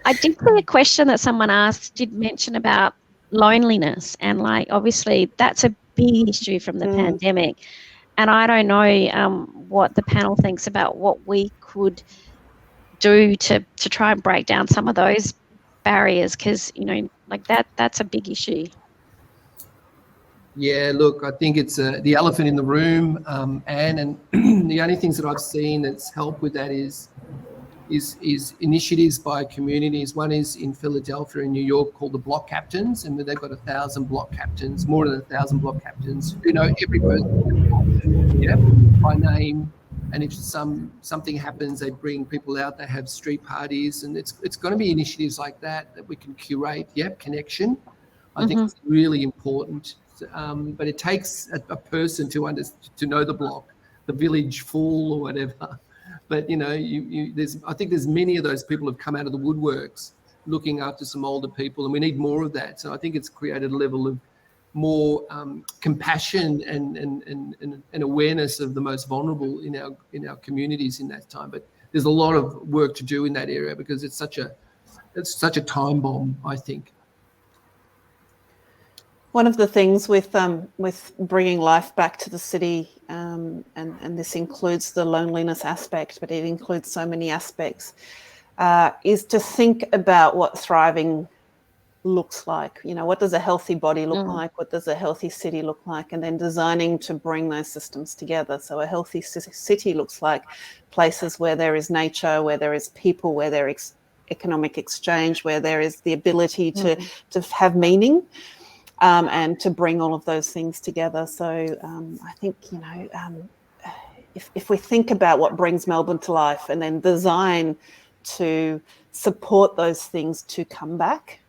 I did see a question that someone asked, did mention about loneliness, and like obviously that's a big issue from the pandemic, and I don't know what the panel thinks about what we could do to try and break down some of those barriers, because like that's a big issue. Yeah, look, I think it's the elephant in the room, Anne, and the only things that I've seen that's helped with that is initiatives by communities. One is in Philadelphia and New York called the Block Captains, and they've got 1,000 block captains, more than 1,000 block captains. Every person, by name. And if something happens, they bring people out. They have street parties, and it's going to be initiatives like that we can curate. Connection. I think it's really important. But it takes a person to know the block, the village full or whatever. But I think there's many of those people have come out of the woodworks looking after some older people, and we need more of that. So I think it's created a level of more compassion and awareness of the most vulnerable in our communities in that time. But there's a lot of work to do in that area because it's such a time bomb, I think. One of the things with bringing life back to the city, and this includes the loneliness aspect, but it includes so many aspects, is to think about what thriving looks like. What does a healthy body look like? What does a healthy city look like? And then designing to bring those systems together. So a healthy city looks like places where there is nature, where there is people, where there is economic exchange, where there is the ability to have meaning. And to bring all of those things together. So I think, if we think about what brings Melbourne to life and then design to support those things to come back,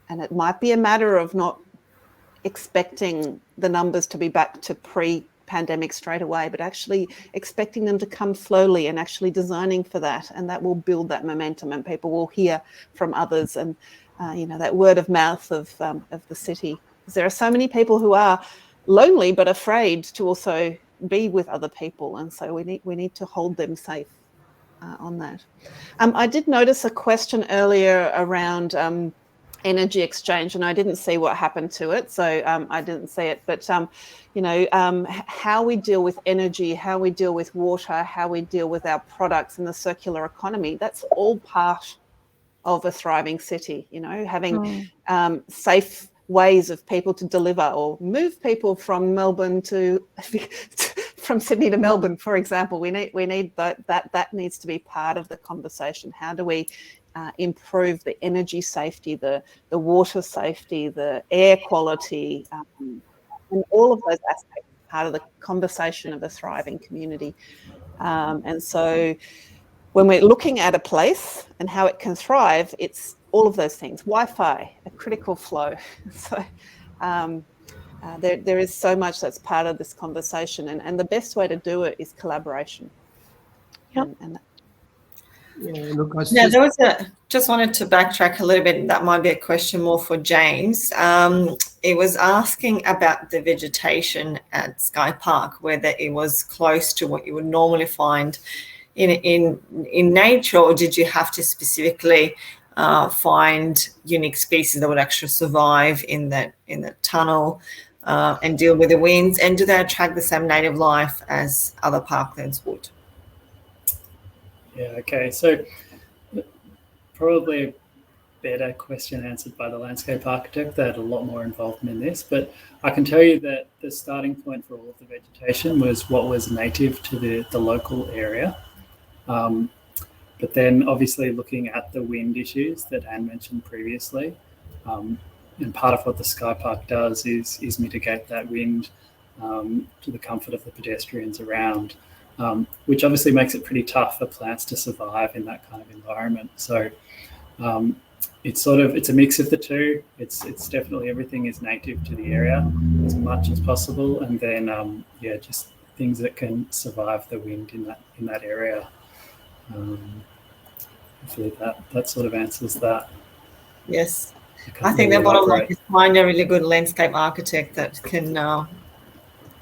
and it might be a matter of not expecting the numbers to be back to pre-pandemic straight away, but actually expecting them to come slowly and actually designing for that. And that will build that momentum and people will hear from others and that word of mouth of the city. Because there are so many people who are lonely but afraid to also be with other people, and so we need to hold them safe on that. I did notice a question earlier around energy exchange, and I didn't see what happened to it, so I didn't see it. But how we deal with energy, how we deal with water, how we deal with our products and the circular economy—that's all part of a thriving city, having safe ways of people to deliver or move people from Melbourne from Sydney to Melbourne, for example. We need that needs to be part of the conversation. How do we improve the energy safety, the water safety, the air quality, and all of those aspects are part of the conversation of a thriving community. And so when we're looking at a place and how it can thrive, it's all of those things. Wi-Fi, a critical flow. So there is so much that's part of this conversation, and the best way to do it is collaboration. Yep. Just wanted to backtrack a little bit. That might be a question more for James. It was asking about the vegetation at Sky Park, whether it was close to what you would normally find in nature, or did you have to specifically find unique species that would actually survive in the tunnel and deal with the winds? And do they attract the same native life as other parklands would? Yeah, okay. So probably a better question answered by the landscape architect that had a lot more involvement in this. But I can tell you that the starting point for all of the vegetation was what was native to the local area. But then obviously looking at the wind issues that Anne mentioned previously, and part of what the Sky Park does is mitigate that wind to the comfort of the pedestrians around, which obviously makes it pretty tough for plants to survive in that kind of environment. So it's a mix of the two. It's definitely everything is native to the area as much as possible, and then just things that can survive the wind in that area. Hopefully that sort of answers that. Yes, I think the bottom line is find a really good landscape architect that can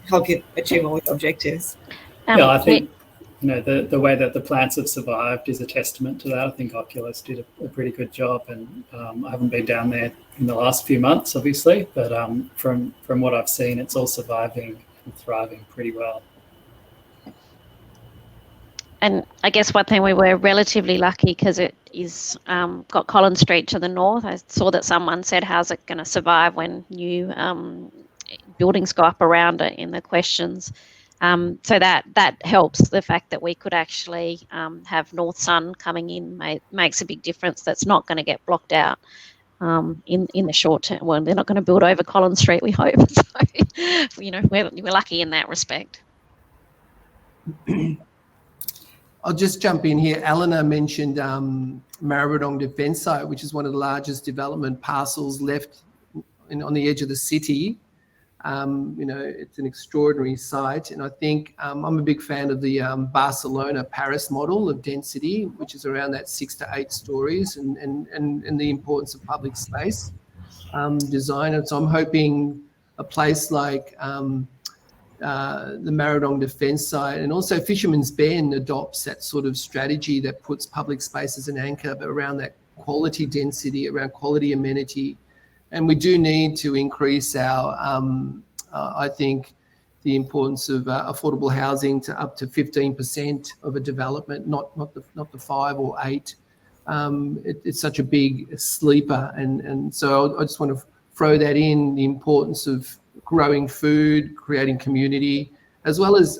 help you achieve all your objectives. I think the way that the plants have survived is a testament to that. I think Oculus did a pretty good job, and I haven't been down there in the last few months, obviously, but from what I've seen, it's all surviving and thriving pretty well. And I guess one thing, we were relatively lucky because it is got Collins Street to the north. I saw that someone said, how's it going to survive when new buildings go up around it in the questions. So that helps. The fact that we could actually have north sun coming in makes a big difference. That's not going to get blocked out in the short term. Well, they're not going to build over Collins Street, we hope. So, we're lucky in that respect. I'll just jump in here. Eleanor mentioned Maribyrnong Defence Site, which is one of the largest development parcels left on the edge of the city. It's an extraordinary site, and I think I'm a big fan of the Barcelona-Paris model of density, which is around that 6 to 8 stories, and the importance of public space design. And so I'm hoping a place like the Marradong Defence Site, and also Fisherman's Bend adopts that sort of strategy that puts public space as an anchor, but around that quality density, around quality amenity. And we do need to increase our, I think, the importance of affordable housing to up to 15% of a development, not the 5 or 8. It's such a big sleeper, and so I just want to throw that in, the importance of growing food, creating community, as well as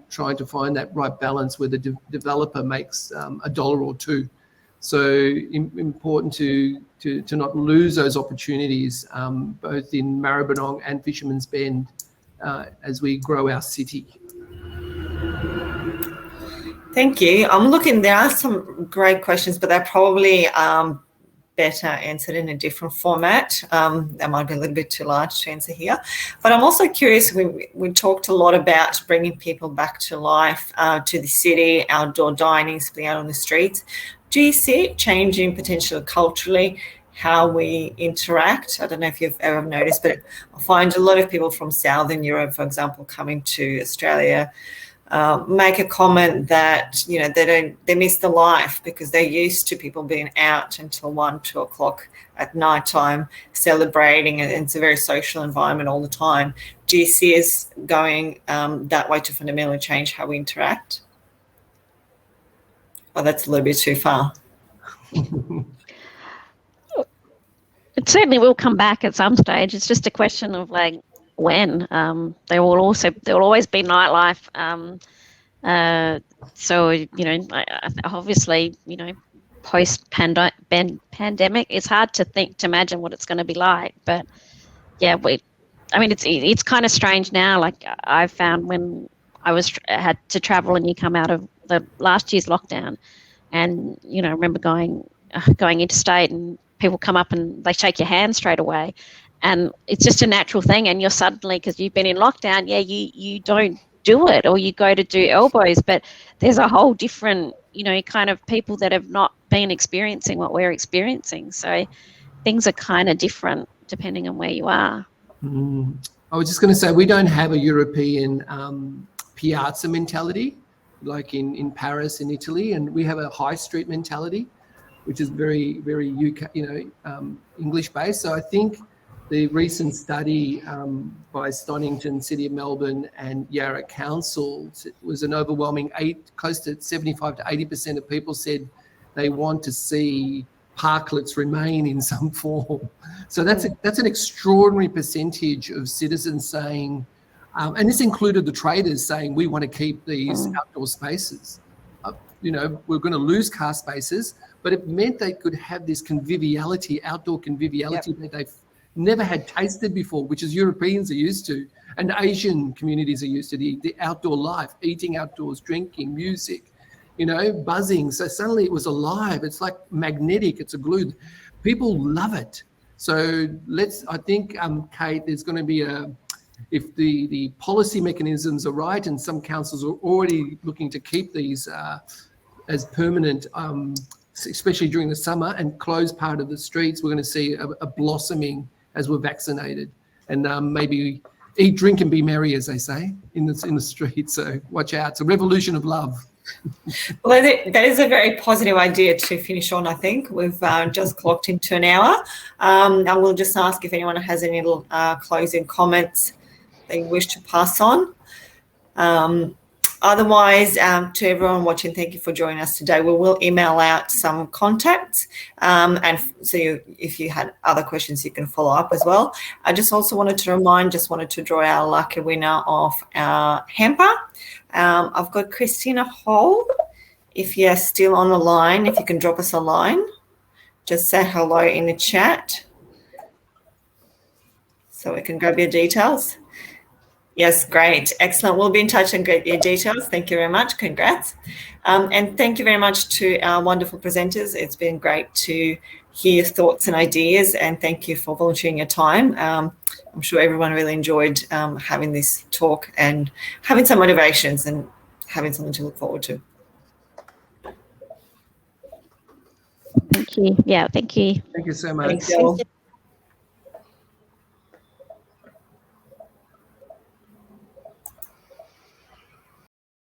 trying to find that right balance where the developer makes $1 or $2. So important to not lose those opportunities, both in Maribyrnong and Fisherman's Bend, as we grow our city. Thank you. I'm looking, there are some great questions, but they're probably better answered in a different format. That might be a little bit too large to answer here. But I'm also curious, we talked a lot about bringing people back to life, to the city, outdoor dining, being out on the streets. Do you see it changing potentially culturally how we interact? I don't know if you've ever noticed, but I find a lot of people from Southern Europe, for example, coming to Australia, make a comment that, they miss the life because they're used to people being out until 1, 2 o'clock at night time celebrating, and it's a very social environment all the time. Do you see us going that way to fundamentally change how we interact? Oh, that's a little bit too far. It certainly will come back at some stage. It's just a question of when. There will always be nightlife. So obviously, post pandemic, it's hard to imagine what it's going to be like. But yeah, it's kind of strange now. Like I found when I had to travel, and you come out of the last year's lockdown, and I remember going interstate, and people come up and they shake your hand straight away, and it's just a natural thing. And you're suddenly, because you've been in lockdown, you don't do it, or you go to do elbows, but there's a whole different kind of people that have not been experiencing what we're experiencing. So things are kind of different depending on where you are. I was just going to say, we don't have a European piazza mentality like in Paris in Italy, and we have a high street mentality, which is very, very UK, English based. So I think the recent study by Stonington, City of Melbourne, and Yarra Council was an overwhelming close to 75 to 80% of people said they want to see parklets remain in some form. So that's an extraordinary percentage of citizens saying, and this included the traders saying, we want to keep these outdoor spaces. We're going to lose car spaces, but it meant they could have this conviviality, outdoor conviviality that they've never had tasted before, which is Europeans are used to, and Asian communities are used to, the outdoor life, eating outdoors, drinking, music, buzzing. So suddenly it was alive. It's like magnetic. It's a glue. People love it. So I think, Kate, there's going to be if the policy mechanisms are right, and some councils are already looking to keep these as permanent, especially during the summer, and close part of the streets, we're going to see a blossoming as we're vaccinated, and maybe eat, drink, and be merry, as they say in the streets. So watch out. It's a revolution of love. Well, that is a very positive idea to finish on, I think. We've just clocked into an hour. I will just ask if anyone has any little closing comments they wish to pass on. Otherwise, to everyone watching, thank you for joining us today. We will email out some contacts, and so if you had other questions, you can follow up as well. I just also wanted to draw our lucky winner of our hamper. I've got Christina Hall. If you're still on the line, if you can drop us a line, just say hello in the chat so we can grab your details. Yes, great. Excellent. We'll be in touch and get your details. Thank you very much. Congrats. And thank you very much to our wonderful presenters. It's been great to hear your thoughts and ideas, and thank you for volunteering your time. I'm sure everyone really enjoyed having this talk and having some motivations and having something to look forward to. Thank you. Yeah, thank you. Thank you so much. Thank you all.